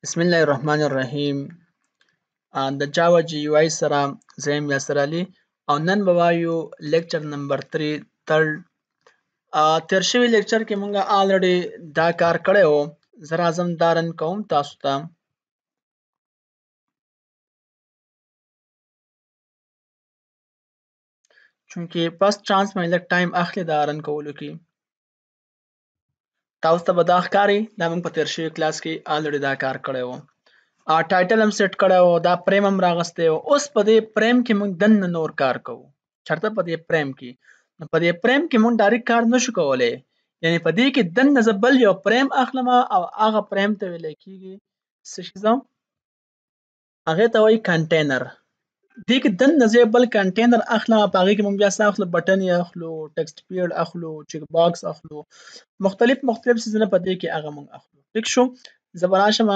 بسم الله الرحمن الرحیم. د جاوا جی یو آی سره زم یاسر علي او نن به وایو لیکچر نمبر 3 تھرد. تیر شوی لیکچر کې مونږه آلریډي دا کار کړی وو. زه راځم دا رن کوم تاسو ته. چونکې فرست چانس مې لږ ټایم اخلي دا رن کولو کې. تاسو ته به دا ښکاري دا مونږ په تیر شوی کلاس کې آلریډي دا کار کړی وو. ټایټل هم سیټ کړی وو، دا فریم هم راغستی وو. اوس په دې فریم کې مونږ دننه نور کار کوو. چېرته په دې فریم کې. نو په دې فریم کې مونږ ډایرکټ کار نشو کولی. یعنې په دې کې دننه زه بل یو فریم اخلم او هغه فریم ته ویلی کېږي څه شي زه هغې ته وایي کنټینر. دې کې دننه زه بل کنټینر اخلم، په هغې کې مونږ بیا څه اخلو، بټن یې اخلو، ټکسټ فیلډ اخلو، چیک باکس اخلو، مختلف څیزونه په دې کې هغه مونږ اخلو. ټیک شو. زه به راشم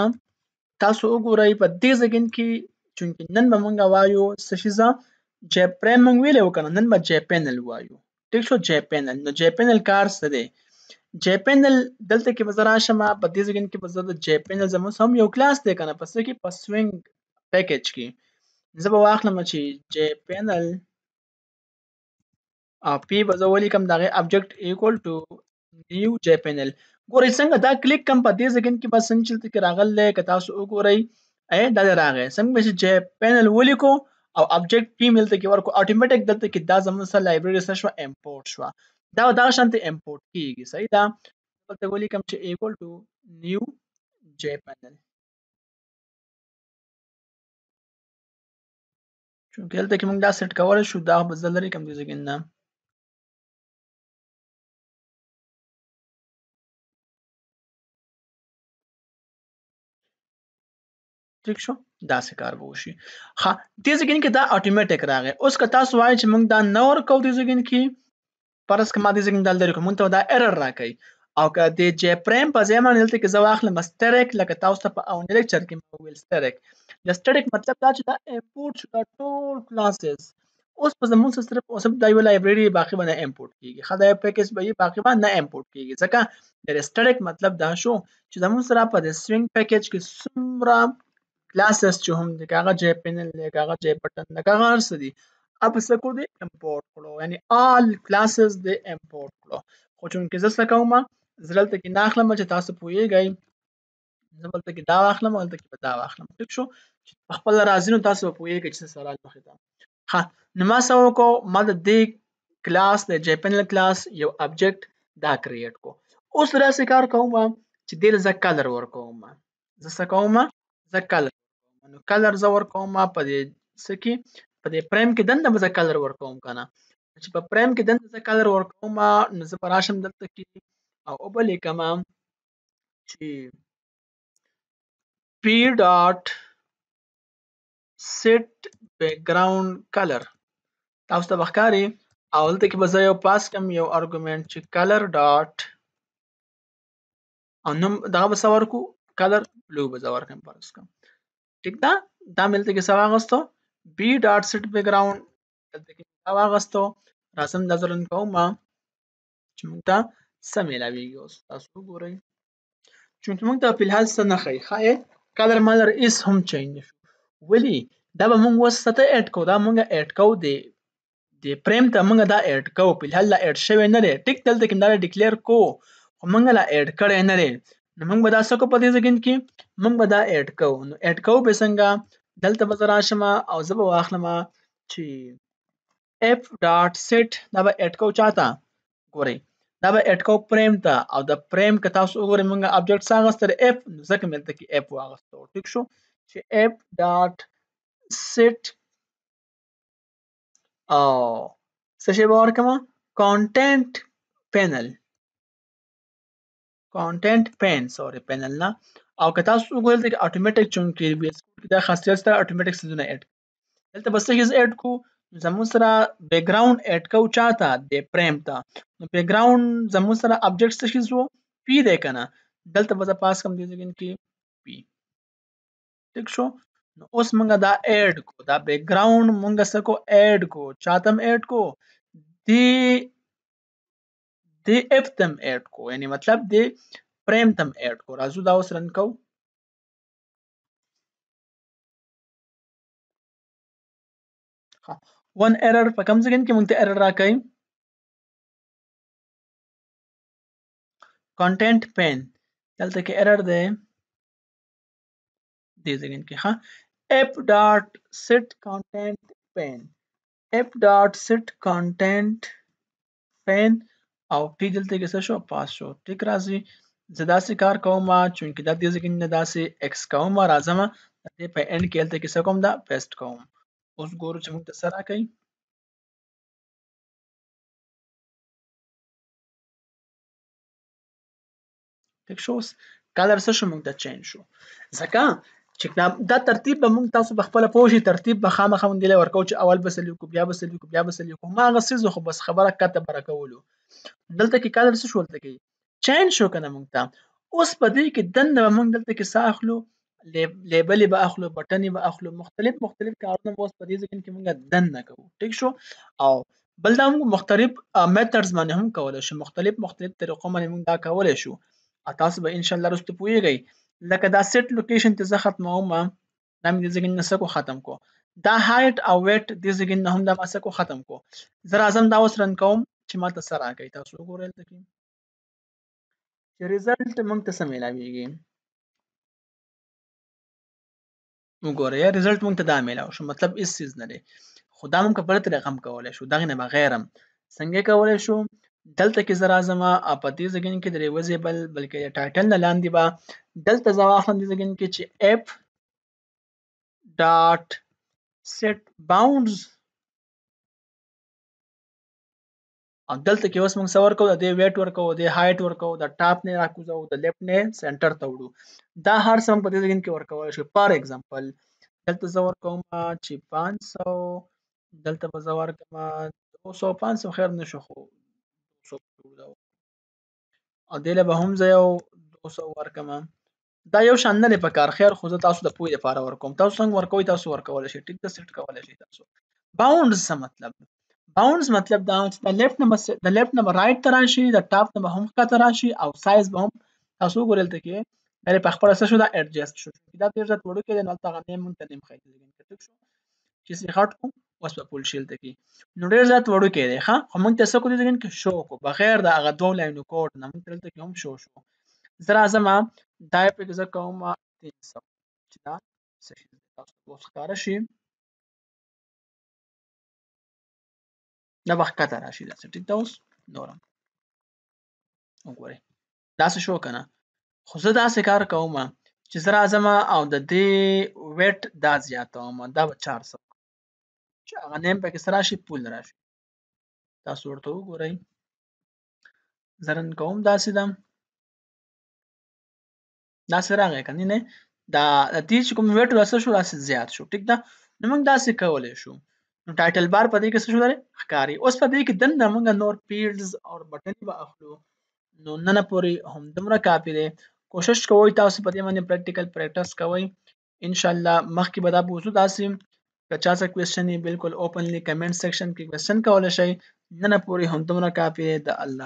تاسو وګورئ په دې سیکنډ کې چونکې نن به مونږ وایو څه شي زه جی فریم مونږ ویلی و که نه، نن به جی پینل وایو. ټیک شو. جی پینل. نو جی پینل کار څه دی؟ جی پینل دلته کې به زه راشم په دې سیکنډ کې به زه د جی پینل زموږ هم یو کلاس دی که نه، په څه کې په سوینګ پیکیج کې زه به واخلم چې جی پینل پی به زه ولیکم د هغې ابجکټ ایکول ټو نیو جی پینل. ګورئ څنګه دا کلیک کم په دې سیکنډ کې به څنګه چې دلته کې راغلی که تاسو وګورئ دا دی راغی. څنګه به چې جی پینل ولیکو او ابجکټ پی مې دلته کې ورکړو اټومیټک دلته کې دا زموږ سره لایبرري څه شوه امپورټ شوه. دا به دغه شانتې امپورټ کېږي. صحیح ده. دلته ولیکم چې ایکول ټو نیو جی پینل. چونکې دلته کې موږ دا سیټ کولی شو دا به زه لرې کړم دې سیکنډ نه. ټیک شو. داسې کار به وشي. ښه دې سیکنډ کې دا اټومیټک راغی. اوس که تاسو وایئ چې موږ دا نه ورکوو دې سیکنډ کې، فرض که ما دې سیکنډ دا لرې کړو، موږ ته دا ایرر راکوي. او که د جی پریم په ځای باندې دلته کې زه واخلم سټریک، لکه تاسو ته په اولني لیکچر کې مې وویل سټریک. د سټریک مطلب دا چې دا امپورټ شو دا ټول کلاسز. اوس په زموږ سره صرف دا یوه لایبرري باقي به نه امپورټ کېږي. ښه دا یو پیکیج به وي باقي به نه امپورټ کېږي. ځکه د سټریک مطلب دا شو چې زموږ سره په د سوینګ پیکیج کې څومره کلاسز چې هم دي، که هغه جی پینل دی، که هغه جی بټن دی، که هغه هر څه دي، په څه کړو دې امپورټ کړو. یعنې آل کلاسز دې امپورټ کړو. خو چونکې زه څه کوم زه دلته کې نه اخلم چې تاسو پوهیږئ، زه دلته کې دا واخلم او دلته کې به دا واخلم. ټیک شو. چې په خپله راځي نو تاسو به پوهیږئ چې څه سره مخې ته. ښه نو ما څه وکړو، ما د دې کلاس د جی پینل کلاس یو ابجکټ دا کریټ کړو. اوس داسې کار کوم چې دې له زه کلر ورکوم. زه څه کوم؟ زه کلر. نو کلر زه ورکوم په دې څه کې، په دې فریم کې دننه به زه کلر ورکوم که نه. چې په فریم کې دننه زه کلر ورکوم نو زه به راشم دلته کې او وبه لیکم چې پی ډاټ سیټ بیکګراوند کلر. تاسو ته به ښکاري او دلته کې به زه یو پاس کړم یو ارګومنټ چې کلر ډاټ او نوم دغه به څه ورکړو، کلر بلو به زه ورکړم فرض کړم. ټیک ده. دا مې دلته کې څه واغستو، بی ډاټ سیټ بیکګراوند دلته کې دا واغستو. راځم دا زه رن کوم چې موږ ته څه میلاویږي. اوس تاسو وګورئ چونکې موږ ته فی الحال څه نه ښیي. ښایي کلر ملر هېڅ هم چینج نه شو. ولې؟ دا به موږ اوس څه ته اېډ کوو، دا موږ اېډ کوو د فریم ته موږ دا اېډ کوو. فی الحال لا اېډ شوی نه دی. ټیک دلته کې دا ډیکلیر کوو خو موږ لا اېډ کړی نه دی. نو موږ به دا څه کوو په دې سیکنډ کې موږ به دا اېډ کوو. نو اېډ کوو به څنګه، دلته به زه راشم او زه به واخلم چې اف ډاټ سیټ دا به اېډ کوو چاته، ګورئ دا به اېډ کوو فریم ته او د فریم که تاسو وګورئ موږ ابجکټ څه اخیستی دی اف، نو ځکه مې دلته کې اف واخیستو. ټیک شو. چې اف ډاټ سیټ او څه شی به ورکړم، کانټینټ پینل، کانټینټ پین سوري پینل نه. او که تاسو وګورئ دلته کې اټومیټک چونکې بیس کوډ کې دا خاصیت شته اټومیټک څیزونه اېډ دلته به څه شی اېډ کوو، زموږ سره بیکګراوند اېډ کوو چاته، د فریم ته. نو بیکګراوند زموږ سره ابجکټ څه شی شو، پی دی که نه. دلته به زه پاس کړم دې سیکنډ کې پی. ټیک شو. نو اوس موږ دا اېډ کو، دا بیکګراوند موږ څه کو اېډ کو، چاته هم اېډ کو، دې اف ته هم اېډ کو، یعنې مطلب دې فریم ته هم اېډ کو. راځو دا اوس رن کوو. ها ون ایرر په کوم ځای کې موږ ته ایرر راکړي کنټینټ پین دلته کې ایرر دی دې ځای کې ها اپ ډاټ سیټ کنټینټ پین اپ ډاټ سیټ کنټینټ پین او پی دلته کې څه شو پاس شو ټیک راځي زه داسې کار کوم چې دا دې ځای کې نه داسې ایکس کوم راځم دې په اند کې دلته کې څه کوم دا پیسټ کوم اوس ګورو چې موږ ته څه راکړي ټیک شو کلر څه شو موږ ته چینج شو ځکه چې دا ترتیب به موږ تاسو په خپل پوښي ترتیب به خامخا مونږ دی ورکو چې اول بس لیکو بیا بس لیکو بیا بس لیکو ما غسیز خو بس خبره کته برکولو دلته کې کلر څه شول ته کې چینج شو کنه مونږ ته اوس په دې کې دنه مونږ دلته کې ساخلو لیبل به اخلو بټن به اخلو مختلف کارونه اوس په دې ځکه کې مونږ دنه کوو ټیک شو او بل دا موږ مختلف میتھډز باندې هم کولای شو مختلف طریقو باندې موږ دا کولای شو تاسو به ان شاء الله رسته پويږئ لکه دا سیټ لوکیشن ته زه ختموم دا مې دې ځګن نسکو ختم کو دا هایټ او ویټ دې ځګن نه هم دا مسکو ختم کو زه اعظم دا اوس رن کوم چې ما ته سره راکړي تاسو وګورئ دلته چې ریزلټ موږ ته سم ملاويږي وګورئ ریزلټ موږ ته دا ملاو شو مطلب هیڅ چیز نه دی خدا موږ په بل طریقه هم کولای شو دغه نه بغیر هم څنګه کولای شو دلته کې زرا زما په دې ځګن کې د ریوزیبل بلکې ټایټل نه لاندې با دلته زما اخلم دې ځګن کې چې اف ډاټ set bounds او دلته کې اوس موږ څور کوو د ویټ ورکو د هایټ ورکو د ټاپ نه راکوزو د لیفټ نه سنټر ته وړو دا هر څه په دې ځای کې ورکول شي فار ایگزامپل دلته زور کوم چې 500 دلته به زور کوم 200 500 خیر نشو خو 200 او دله به هم زه یو 200 ورکم دا یو شان نه په کار خیر خو زه تاسو د پوی لپاره ورکوم تاسو څنګه ورکوي تاسو ورکول شي ټیک د سیټ کول شي تاسو باونډز څه مطلب باونډز مطلب دا چې د لیفټ نه رائټ ته راشي د ټاپ نه هم ښکته راشي او سایز به هم تاسو ګورل ته کې دا په خپل څه شو دا ایڈجسټ شو دا ډیر ځات وړو کې د نل تاغه نیم ته نیم خایته ټیک شو چې سي هټ کو اوس په پول شیل ته کې نو ډیر ځات وړو کې دی ها هم ته څه کو دي کې شو کو بغیر د هغه دوه لاینو کوډ نه موږ تل ته هم شو زرا اعظم دا په کې ځکه کوم 300 چې دا صحیح تاسو اوس ښکار شي دا وخت ته راشي دا ټیک دا اوس نورم وګورئ دا څه شو کنه خو زه دا څه کار کوم چې زرا اعظم او د دې ویټ دا زیاتوم دا 400 چې هغه نیم په کې سره شي پول راشي تاسو ورته وګورئ زرن کوم دا سیدم دا سره راغی کنه نه دا د دې چې کوم ویټ وسه شو راس زیات شو ټیک دا نو موږ دا څه کولای شو نو ټایټل بار په دې کې څه شو لري ښکاری اوس په دې کې دنه موږ نور فیلډز او بټن به اخلو نو نن پوری هم دمره کافی دی کوشش کوئ تاسو په دې باندې پریکټیکل پریکټس کوئ ان شاء الله مخکې به دا بوزو داسې که چا څه کوېسچن بالکل اوپنلی کمنټ سیکشن کې کوېسچن کولای شئ نن پوری هم دمره کافی دی د الله